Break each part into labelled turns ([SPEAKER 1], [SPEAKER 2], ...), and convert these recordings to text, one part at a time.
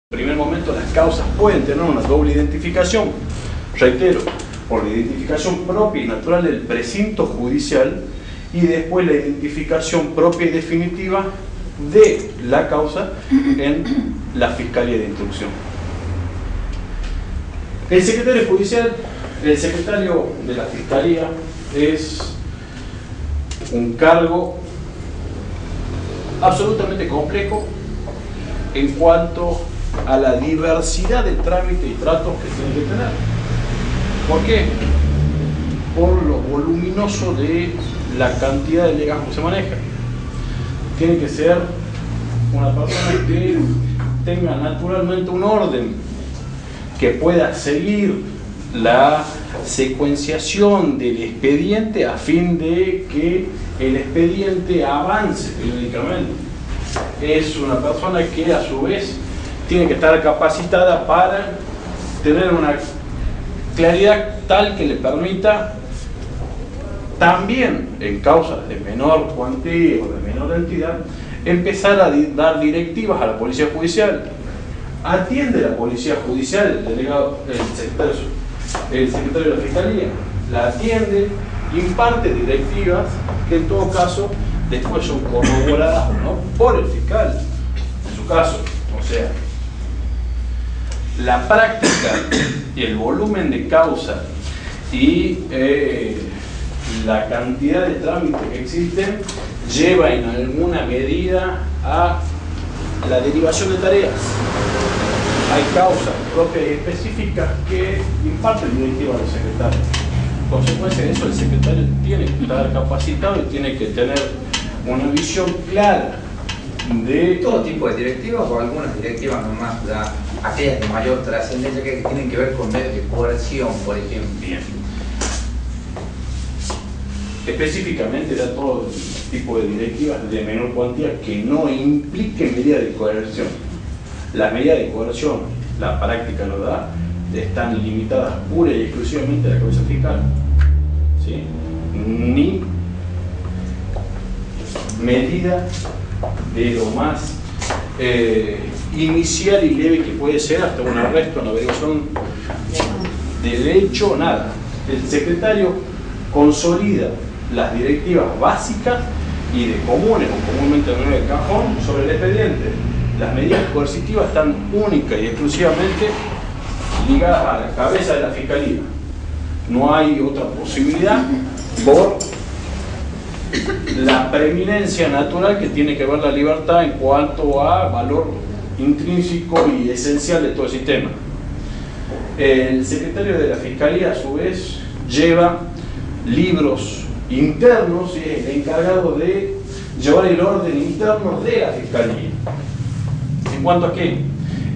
[SPEAKER 1] En primer momento las causas pueden tener una doble identificación, reitero, por la identificación propia y natural del precinto judicial y después la identificación propia y definitiva de la causa en la Fiscalía de Instrucción. El secretario judicial, el secretario de la Fiscalía es un cargo absolutamente complejo en cuanto a la diversidad de trámites y tratos que tiene que tener. ¿Por qué? Por lo voluminoso de la cantidad de legajos que se maneja. Tiene que ser una persona que tenga naturalmente un orden, que pueda seguir la secuenciación del expediente a fin de que el expediente avance periódicamente. Es una persona que a su vez tiene que estar capacitada para tener una claridad tal que le permita también, en causas de menor cuantía o de menor entidad, empezar a dar directivas a la Policía Judicial. Atiende la Policía Judicial, el delegado, el secretario de la Fiscalía, la atiende, imparte directivas que en todo caso después son corroboradas o no por el fiscal, en su caso. O sea, la práctica y el volumen de causa y la cantidad de trámites que existen lleva en alguna medida a la derivación de tareas. Hay causas propias y específicas que imparten directiva al secretario. Consecuencia de eso, el secretario tiene que estar capacitado y tiene que tener una visión clara de
[SPEAKER 2] todo tipo de directivas o algunas directivas nomás, aquellas de mayor trascendencia que tienen que ver con medios de coerción, por ejemplo.
[SPEAKER 1] Bien. Específicamente da todo tipo de directivas de menor cuantía que no impliquen medidas de coerción. Las medidas de coerción, la práctica lo da, están limitadas pura y exclusivamente a la causa fiscal. ¿Sí? Ni medida de lo más inicial y leve que puede ser hasta un arresto, una averiguación del hecho, nada. El secretario consolida las directivas básicas y de comunes o comúnmente de cajón sobre el expediente. Las medidas coercitivas están únicas y exclusivamente ligadas a la cabeza de la Fiscalía. No hay otra posibilidad por la preeminencia natural que tiene que ver la libertad en cuanto a valor intrínseco y esencial de todo el sistema. El secretario de la Fiscalía, a su vez, lleva libros internos y es el encargado de llevar el orden interno de la Fiscalía. ¿En cuanto a qué?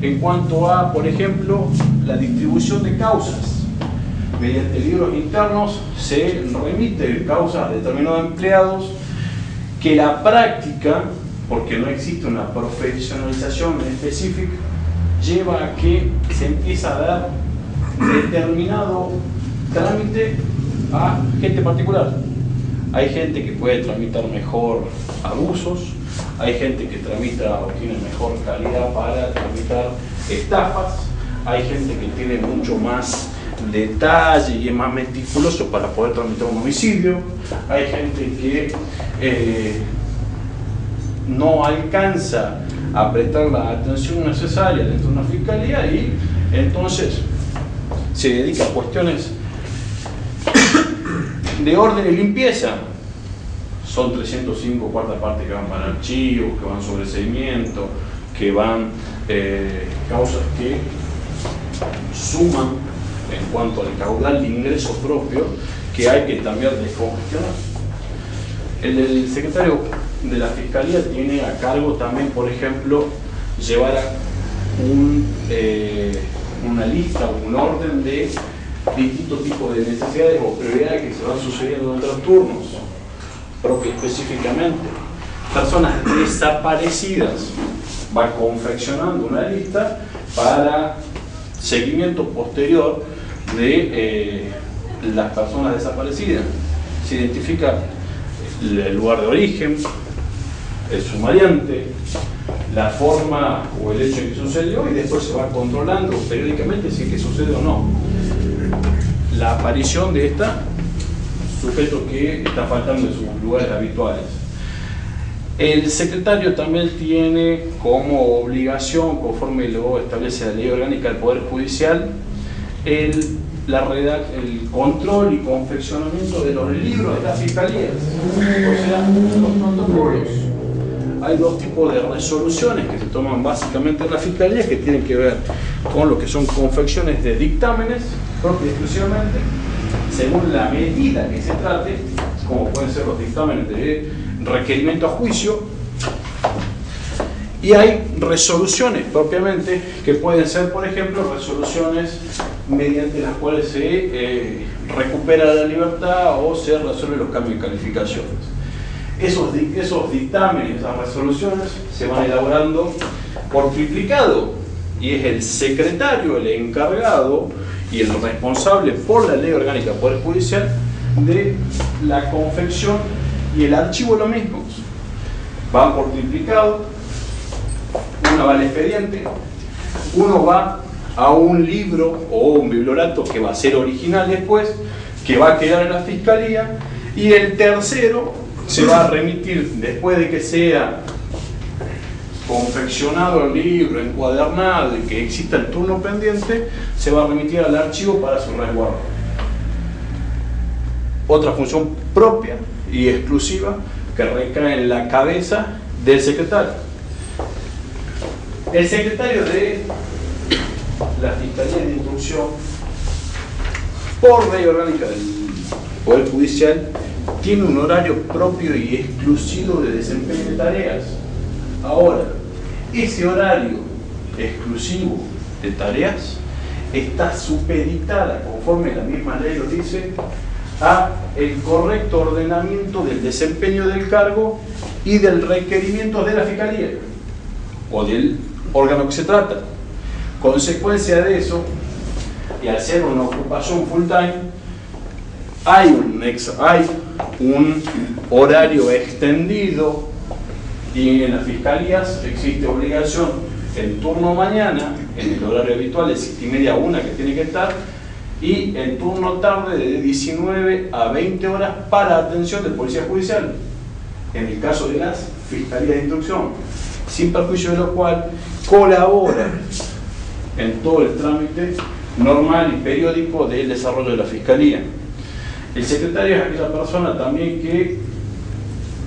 [SPEAKER 1] En cuanto a, por ejemplo, la distribución de causas. Mediante libros internos se remite causas a determinados empleados que la práctica, porque no existe una profesionalización específica, lleva a que se empieza a dar determinado trámite a gente particular. Hay gente que puede tramitar mejor abusos, hay gente que tramita o tiene mejor calidad para tramitar estafas, hay gente que tiene mucho más detalle y es más meticuloso para poder tramitar un homicidio, hay gente que no alcanza a prestar la atención necesaria dentro de una fiscalía y entonces se dedica a cuestiones de orden y limpieza. Son 305 cuarta parte que van para archivos, que van sobre seguimiento, que van causas que suman en cuanto al caudal de ingreso propio que hay que también descongestionar. El secretario de la Fiscalía tiene a cargo también, por ejemplo, llevar una lista o un orden de distintos tipos de necesidades o prioridades que se van sucediendo durante los turnos, propio específicamente. Personas desaparecidas, va confeccionando una lista para seguimiento posterior de las personas desaparecidas. Se identifica el lugar de origen, el sumariante, la forma o el hecho en que sucedió y después se va controlando periódicamente si es que sucede o no la aparición de este sujeto que está faltando en sus lugares habituales. El secretario también tiene como obligación, conforme lo establece la Ley Orgánica del Poder Judicial, el control y confeccionamiento de los libros de las fiscalías, o sea, los protocolos. Hay dos tipos de resoluciones que se toman básicamente en las fiscalías que tienen que ver con lo que son confecciones de dictámenes, propia y exclusivamente, según la medida que se trate, como pueden ser los dictámenes de requerimiento a juicio, y hay resoluciones propiamente que pueden ser, por ejemplo, resoluciones mediante las cuales se recupera la libertad o se resuelven los cambios de calificaciones. Esos dictámenes, esas resoluciones se van elaborando por triplicado y es el secretario, el encargado y el responsable por la Ley Orgánica del Poder Judicial de la confección y el archivo lo mismo. Van por triplicado, uno va al expediente, uno va a un libro o un bibliorato que va a ser original después, que va a quedar en la fiscalía, y el tercero se va a remitir después de que sea confeccionado el libro, encuadernado y que exista el turno pendiente, se va a remitir al archivo para su resguardo. Otra función propia y exclusiva que recae en la cabeza del secretario. El secretario de la Fiscalía de Instrucción, por Ley Orgánica del Poder Judicial, tiene un horario propio y exclusivo de desempeño de tareas. Ahora, ese horario exclusivo de tareas está supeditada, conforme la misma ley lo dice, a el correcto ordenamiento del desempeño del cargo y del requerimiento de la Fiscalía o del órgano que se trata. Consecuencia de eso, y al ser una ocupación full time, hay un horario extendido y en las fiscalías existe obligación en turno mañana, en el horario habitual de 7:30 a 1 que tiene que estar, y en turno tarde de 19 a 20 horas para atención del policía judicial, en el caso de las fiscalías de instrucción, sin perjuicio de lo cual colabora en todo el trámite normal y periódico del desarrollo de la fiscalía. El secretario es aquella persona también que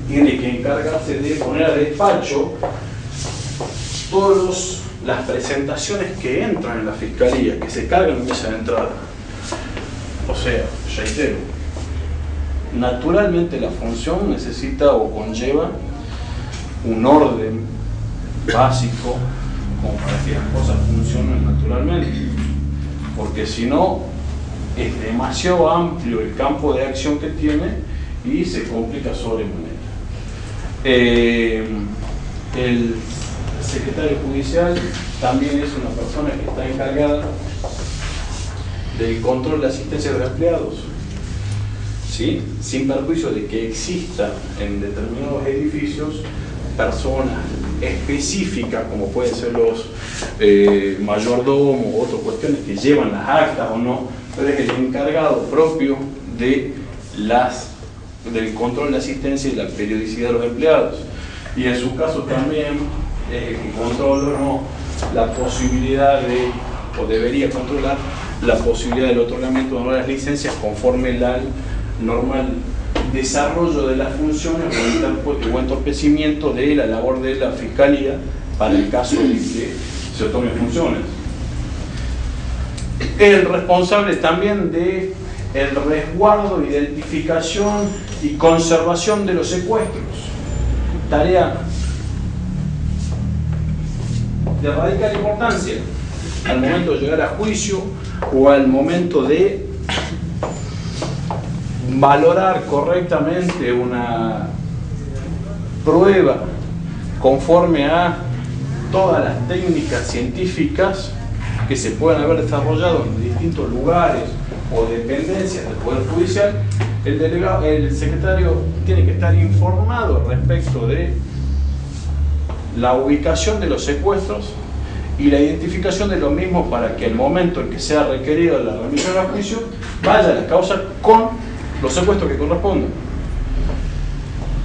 [SPEAKER 1] tiene que encargarse de poner a despacho todas las presentaciones que entran en la fiscalía, que se cargan en mesa de entrada. O sea, reitero, naturalmente la función necesita o conlleva un orden básico como para que las cosas funcionen naturalmente, porque si no es demasiado amplio el campo de acción que tiene y se complica sobremanera. El secretario judicial también es una persona que está encargada del control de la asistencia de los empleados, ¿sí? Sin perjuicio de que exista en determinados edificios personas específicas, como pueden ser los mayordomos u otras cuestiones que llevan las actas o no, pero es el encargado propio de del control de asistencia y la periodicidad de los empleados. Y en su caso también es el que controla o no la posibilidad de, o debería controlar la posibilidad del otorgamiento de nuevas licencias conforme al normal desarrollo de las funciones o entorpecimiento de la labor de la Fiscalía para el caso de que se otorguen funciones. El responsable también de el resguardo, identificación y conservación de los secuestros, tarea de radical importancia al momento de llegar a juicio o al momento de valorar correctamente una prueba conforme a todas las técnicas científicas que se puedan haber desarrollado en distintos lugares o dependencias del Poder Judicial. El secretario tiene que estar informado respecto de la ubicación de los secuestros y la identificación de los mismos para que el momento en que sea requerido la remisión a juicio vaya a la causa con los secuestros que correspondan.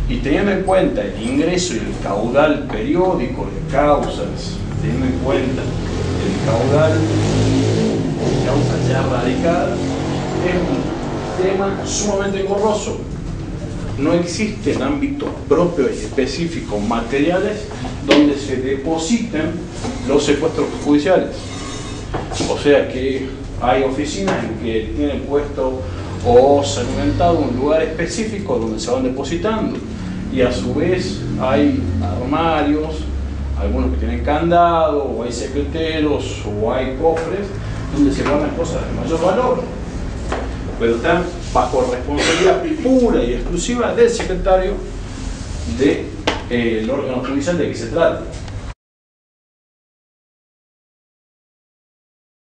[SPEAKER 1] Y teniendo en cuenta el ingreso y el caudal periódico de causas, teniendo en cuenta el caudal de causas ya radicadas, es un tema sumamente engorroso. No existen ámbitos propios y específicos materiales donde se depositen los secuestros judiciales. O sea que hay oficinas en que tienen puesto o segmentado un lugar específico donde se van depositando, y a su vez hay armarios, algunos que tienen candado, o hay secreteros, o hay cofres donde se guardan cosas de mayor valor, pero están bajo responsabilidad pura y exclusiva del secretario del órgano judicial de que se trate.